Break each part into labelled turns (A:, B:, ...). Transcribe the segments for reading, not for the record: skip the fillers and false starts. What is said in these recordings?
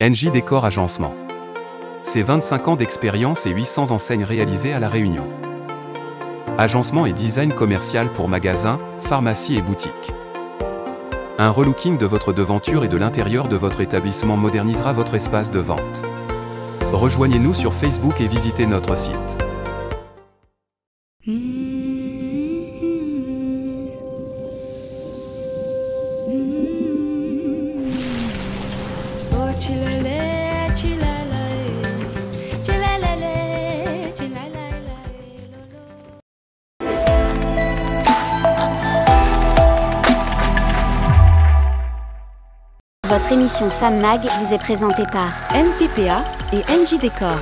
A: NJ Décor Agencement. C'est 25 ans d'expérience et 800 enseignes réalisées à La Réunion. Agencement et design commercial pour magasins, pharmacies et boutiques. Un relooking de votre devanture et de l'intérieur de votre établissement modernisera votre espace de vente. Rejoignez-nous sur Facebook et visitez notre site.
B: Votre émission Femme Mag vous est présentée par
C: NTPA et NJ Décor.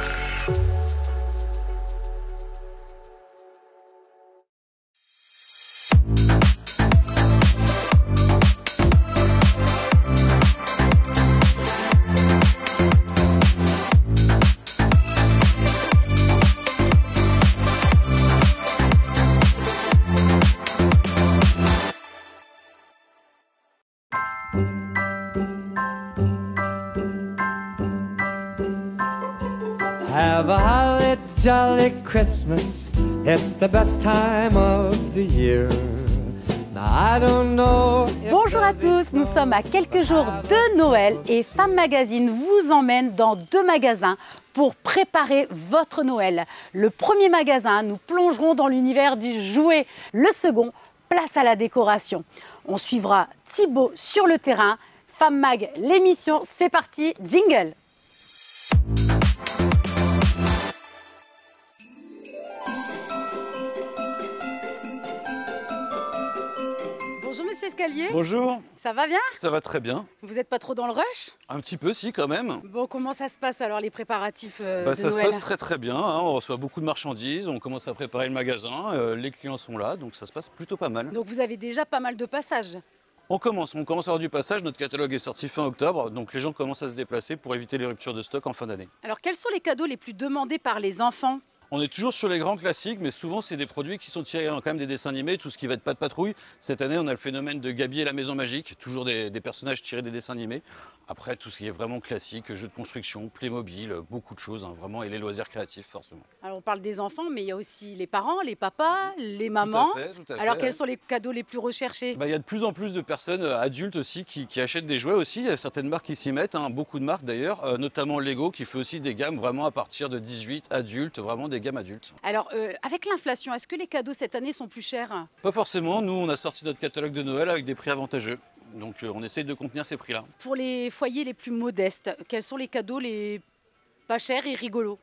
D: Have a holly jolly Christmas, it's the best time of the year. Now I don't know.
C: Bonjour à tous, nous sommes à quelques jours de Noël et Femme Magazine vous emmène dans 2 magasins pour préparer votre Noël. Le premier magasin, nous plongerons dans l'univers du jouet. Le second, place à la décoration. On suivra Thibaut sur le terrain. Femme Mag, l'émission, c'est parti, jingle. Bonjour Monsieur Escalier.
E: Bonjour.
C: Ça va bien?
E: Ça va très bien.
C: Vous n'êtes pas trop dans le rush?
E: Un petit peu, si, quand même.
C: Bon, comment ça se passe alors les préparatifs de
E: Ça
C: Noël?
E: se passe très très bien, hein. On reçoit beaucoup de marchandises, on commence à préparer le magasin, les clients sont là, donc ça se passe plutôt pas mal.
C: Donc vous avez déjà pas mal de passages.
E: On commence à avoir du passage, notre catalogue est sorti fin octobre, donc les gens commencent à se déplacer pour éviter les ruptures de stock en fin d'année.
C: Alors quels sont les cadeaux les plus demandés par les enfants?
E: On est toujours sur les grands classiques, mais souvent c'est des produits qui sont tirés quand même des dessins animés, tout ce qui va être Pas de Patrouille. Cette année, on a le phénomène de Gabi et la Maison Magique, toujours des personnages tirés des dessins animés. Après, tout ce qui est vraiment classique, jeux de construction, Playmobil, beaucoup de choses, hein, vraiment, et les loisirs créatifs, forcément.
C: Alors on parle des enfants, mais il y a aussi les parents, les papas, les mamans.
E: Tout à fait,
C: Alors quels sont les cadeaux les plus recherchés?
E: Il y a de plus en plus de personnes adultes aussi qui achètent des jouets aussi. Il y a certaines marques qui s'y mettent, hein, beaucoup de marques d'ailleurs, notamment Lego qui fait aussi des gammes vraiment à partir de 18 adultes, vraiment des gammes adultes.
C: Alors avec l'inflation, est-ce que les cadeaux cette année sont plus chers?
E: Pas forcément, nous on a sorti notre catalogue de Noël avec des prix avantageux. Donc on essaye de contenir ces prix-là.
C: Pour les foyers les plus modestes, quels sont les cadeaux les pas chers et rigolos?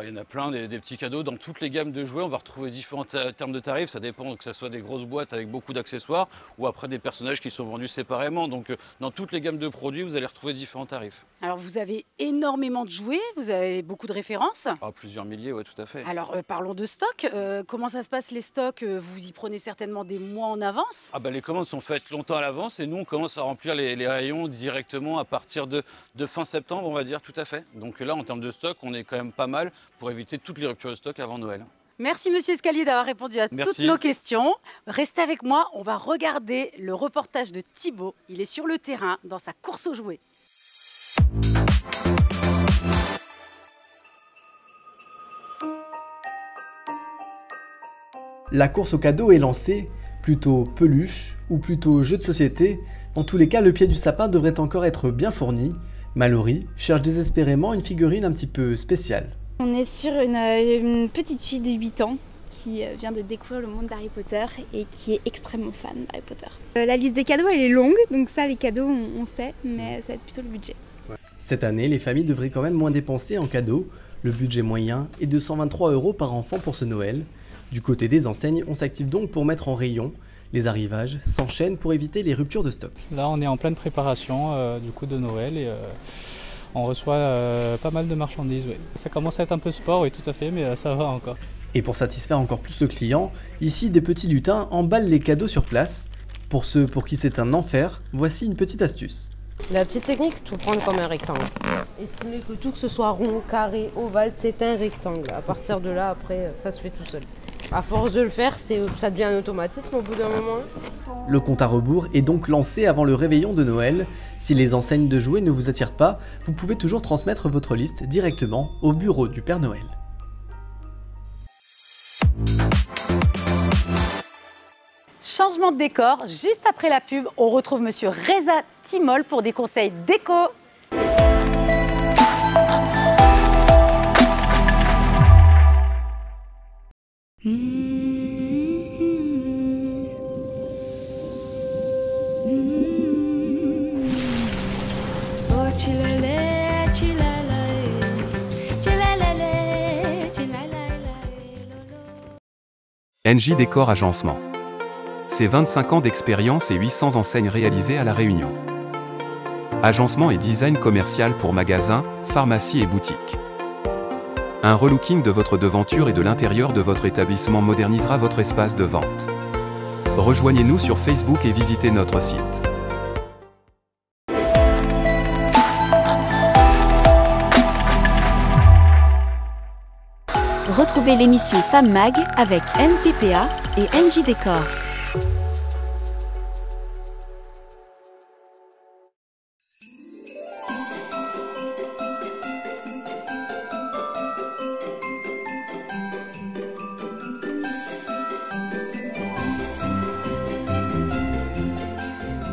E: Il y en a plein, des petits cadeaux. Dans toutes les gammes de jouets, on va retrouver différents termes de tarifs. Ça dépend que ce soit des grosses boîtes avec beaucoup d'accessoires ou après des personnages qui sont vendus séparément. Donc dans toutes les gammes de produits, vous allez retrouver différents tarifs.
C: Alors vous avez énormément de jouets, vous avez beaucoup de références.
E: Plusieurs milliers, oui, tout à fait.
C: Alors parlons de stock. Comment ça se passe les stocks? Vous y prenez certainement des mois en avance?
E: Les commandes sont faites longtemps à l'avance et nous on commence à remplir les rayons directement à partir de fin septembre, on va dire, tout à fait. Donc là, en termes de stock, on est quand même pas mal pour éviter toutes les ruptures de stock avant Noël.
C: Merci Monsieur Escalier d'avoir répondu à toutes nos questions. Restez avec moi, on va regarder le reportage de Thibaut. Il est sur le terrain dans sa course aux jouets.
F: La course au cadeau est lancée, plutôt peluche ou plutôt jeu de société. Dans tous les cas, le pied du sapin devrait encore être bien fourni. Mallory cherche désespérément une figurine un petit peu spéciale.
G: On est sur une petite fille de 8 ans qui vient de découvrir le monde d'Harry Potter et qui est extrêmement fan d'Harry Potter. La liste des cadeaux elle est longue, donc ça les cadeaux on sait, mais ça va être plutôt le budget.
F: Cette année, les familles devraient quand même moins dépenser en cadeaux. Le budget moyen est de 123 € par enfant pour ce Noël. Du côté des enseignes, on s'active donc pour mettre en rayon. Les arrivages s'enchaînent pour éviter les ruptures de stock.
H: Là on est en pleine préparation du coup de Noël et on reçoit pas mal de marchandises. Oui. Ça commence à être un peu sport, oui tout à fait, mais ça va encore.
F: Et pour satisfaire encore plus le client, ici des petits lutins emballent les cadeaux sur place. Pour ceux pour qui c'est un enfer, voici une petite astuce.
I: La petite technique, tout prendre comme un rectangle. Estimer que tout, que ce soit rond, carré, ovale, c'est un rectangle. À partir de là, après, ça se fait tout seul. À force de le faire, ça devient un automatisme au bout d'un moment.
F: Le compte à rebours est donc lancé avant le réveillon de Noël. Si les enseignes de jouets ne vous attirent pas, vous pouvez toujours transmettre votre liste directement au bureau du Père Noël.
C: Changement de décor, juste après la pub, on retrouve Monsieur Reza Timol pour des conseils déco.
A: NJ Décor Agencement. C'est 25 ans d'expérience et 800 enseignes réalisées à La Réunion. Agencement et design commercial pour magasins, pharmacies et boutiques. Un relooking de votre devanture et de l'intérieur de votre établissement modernisera votre espace de vente. Rejoignez-nous sur Facebook et visitez notre site.
B: Retrouvez l'émission Femme Mag avec NTPA et NJ Décor.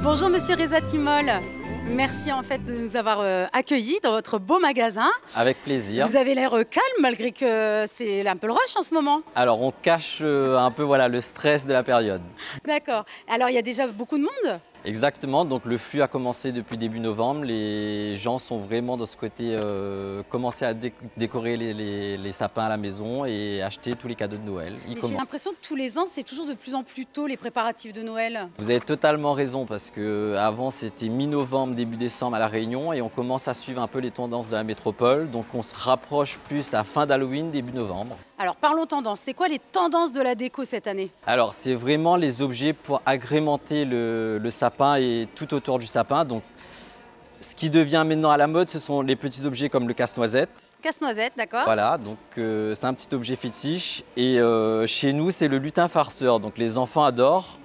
C: Bonjour Monsieur Reza Timol. Merci en fait de nous avoir accueillis dans votre beau magasin.
J: Avec plaisir.
C: Vous avez l'air calme malgré que c'est un peu le rush en ce moment.
J: Alors on cache un peu voilà, le stress de la période.
C: D'accord. Alors il y a déjà beaucoup de monde?
J: Exactement, donc le flux a commencé depuis début novembre. Les gens sont vraiment dans ce côté, commencer à décorer les sapins à la maison et acheter tous les cadeaux de Noël.
C: J'ai l'impression que tous les ans, c'est toujours de plus en plus tôt les préparatifs de Noël.
J: Vous avez totalement raison parce qu'avant c'était mi-novembre, début décembre à La Réunion et on commence à suivre un peu les tendances de la métropole. Donc on se rapproche plus à fin d'Halloween, début novembre.
C: Alors parlons tendances, c'est quoi les tendances de la déco cette année?
J: Alors c'est vraiment les objets pour agrémenter le sapin et tout autour du sapin. Donc, ce qui devient maintenant à la mode, ce sont les petits objets comme le casse-noisette.
C: Casse-noisette, d'accord.
J: Voilà, donc c'est un petit objet fétiche. Et chez nous, c'est le lutin farceur. Donc les enfants adorent.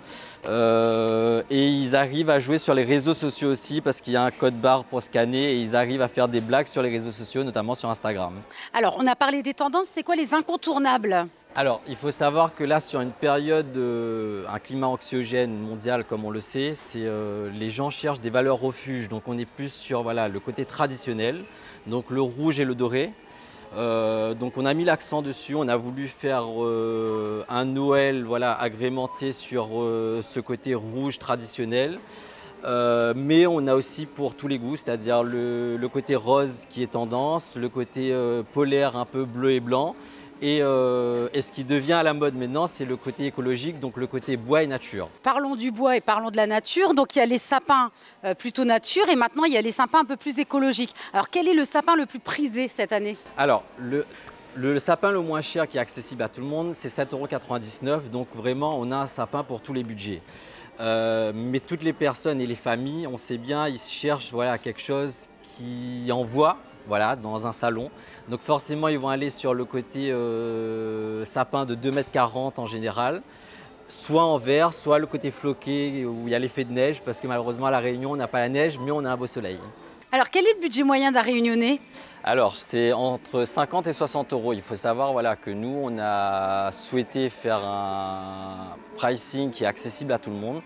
J: Et ils arrivent à jouer sur les réseaux sociaux aussi parce qu'il y a un code barre pour scanner et ils arrivent à faire des blagues sur les réseaux sociaux, notamment sur Instagram.
C: Alors, on a parlé des tendances, c'est quoi les incontournables?
J: Alors, il faut savoir que là, sur une période, un climat anxiogène mondial comme on le sait, les gens cherchent des valeurs refuge. Donc on est plus sur voilà, le côté traditionnel, donc le rouge et le doré. Donc on a mis l'accent dessus, on a voulu faire un Noël voilà, agrémenté sur ce côté rouge traditionnel. Mais on a aussi pour tous les goûts, c'est-à-dire le côté rose qui est tendance, le côté polaire un peu bleu et blanc. Et ce qui devient à la mode maintenant, c'est le côté écologique, donc le côté bois et nature. Parlons
C: du bois et parlons de la nature. Donc il y a les sapins plutôt nature et maintenant il y a les sapins un peu plus écologiques. Alors quel est le sapin le plus prisé cette année?
J: Alors le sapin le moins cher qui est accessible à tout le monde, c'est 7,99 €. Donc vraiment, on a un sapin pour tous les budgets. Mais toutes les personnes et les familles, on sait bien, ils cherchent voilà, quelque chose qui envoie. Voilà, dans un salon. Donc forcément, ils vont aller sur le côté sapin de 2,40 m en général, soit en verre, soit le côté floqué où il y a l'effet de neige, parce que malheureusement à La Réunion, on n'a pas la neige, mais on a un beau soleil.
C: Alors quel est le budget moyen d'un Réunionnais?
J: Alors c'est entre 50 et 60 €. Il faut savoir voilà, que nous, on a souhaité faire un pricing qui est accessible à tout le monde.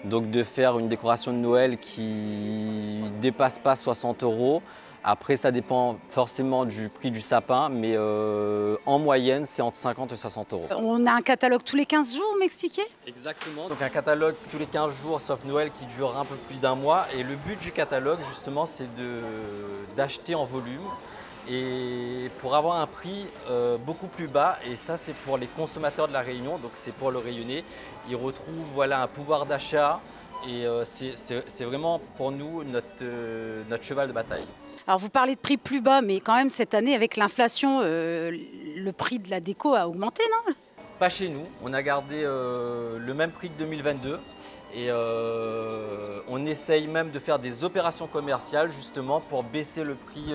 J: Donc de faire une décoration de Noël qui ne dépasse pas 60 €. Après, ça dépend forcément du prix du sapin, mais en moyenne, c'est entre 50 et 60 €.
C: On a un catalogue tous les 15 jours, vous m'expliquez?
J: Exactement. Donc un catalogue tous les 15 jours, sauf Noël, qui dure un peu plus d'un mois. Et le but du catalogue, justement, c'est d'acheter en volume et pour avoir un prix beaucoup plus bas. Et ça, c'est pour les consommateurs de La Réunion, donc c'est pour le Réunionnais. Ils retrouvent voilà, un pouvoir d'achat et c'est vraiment pour nous notre cheval de bataille.
C: Alors vous parlez de prix plus bas, mais quand même cette année avec l'inflation, le prix de la déco a augmenté, non?
J: pas chez nous. On a gardé le même prix que 2022 et on essaye même de faire des opérations commerciales justement pour baisser le prix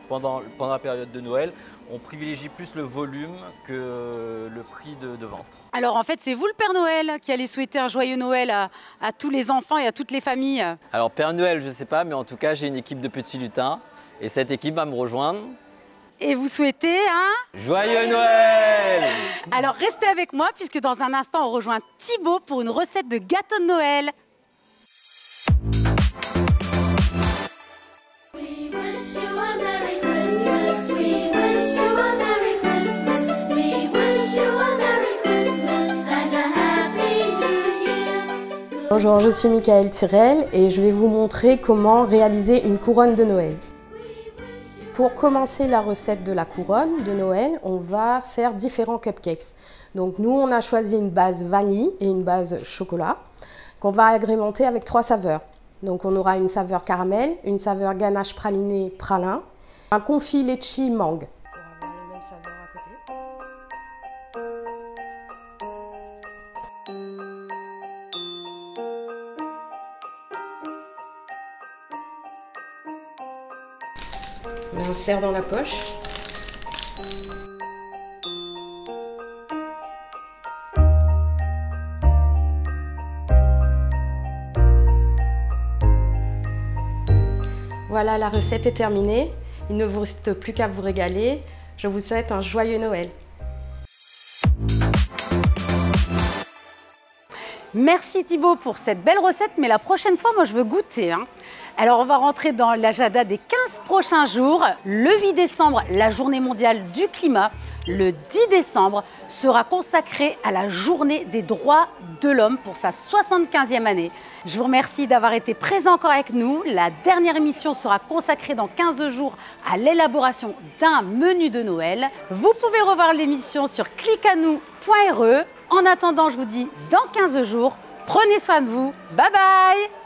J: pendant la période de Noël. On privilégie plus le volume que le prix de vente.
C: Alors en fait, c'est vous le Père Noël qui allez souhaiter un joyeux Noël à tous les enfants et à toutes les familles.
J: Alors Père Noël, je ne sais pas, mais en tout cas, j'ai une équipe de petits lutins et cette équipe va me rejoindre.
C: Et vous souhaitez un
J: joyeux Noël!
C: Alors restez avec moi puisque dans un instant, on rejoint Thibaut pour une recette de gâteau de Noël.
K: Bonjour, je suis Michaëlle Tirel et je vais vous montrer comment réaliser une couronne de Noël. Pour commencer la recette de la couronne de Noël, on va faire différents cupcakes. Donc nous, on a choisi une base vanille et une base chocolat qu'on va agrémenter avec 3 saveurs. Donc on aura une saveur caramel, une saveur ganache praliné pralin, un confit litchi mangue. On insère dans la poche. Voilà, la recette est terminée. Il ne vous reste plus qu'à vous régaler. Je vous souhaite un joyeux Noël.
C: Merci Thibaut pour cette belle recette, mais la prochaine fois, moi je veux goûter. Alors on va rentrer dans l'agenda des 15 prochains jours. Le 8 décembre, la journée mondiale du climat. Le 10 décembre sera consacré à la journée des droits de l'homme pour sa 75e année. Je vous remercie d'avoir été présent encore avec nous. La dernière émission sera consacrée dans 15 jours à l'élaboration d'un menu de Noël. Vous pouvez revoir l'émission sur cliquanou.re. En attendant, je vous dis dans 15 jours, prenez soin de vous. Bye bye!